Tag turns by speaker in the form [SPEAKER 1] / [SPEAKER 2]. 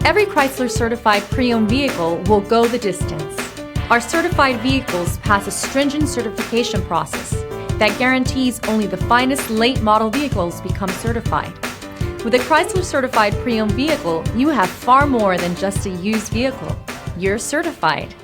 [SPEAKER 1] Every Chrysler certified pre-owned vehicle will go the distance. Our certified vehicles pass a stringent certification process that guarantees only the finest late model vehicles become certified. With a Chrysler certified pre-owned vehicle, you have far more than just a used vehicle. You're certified.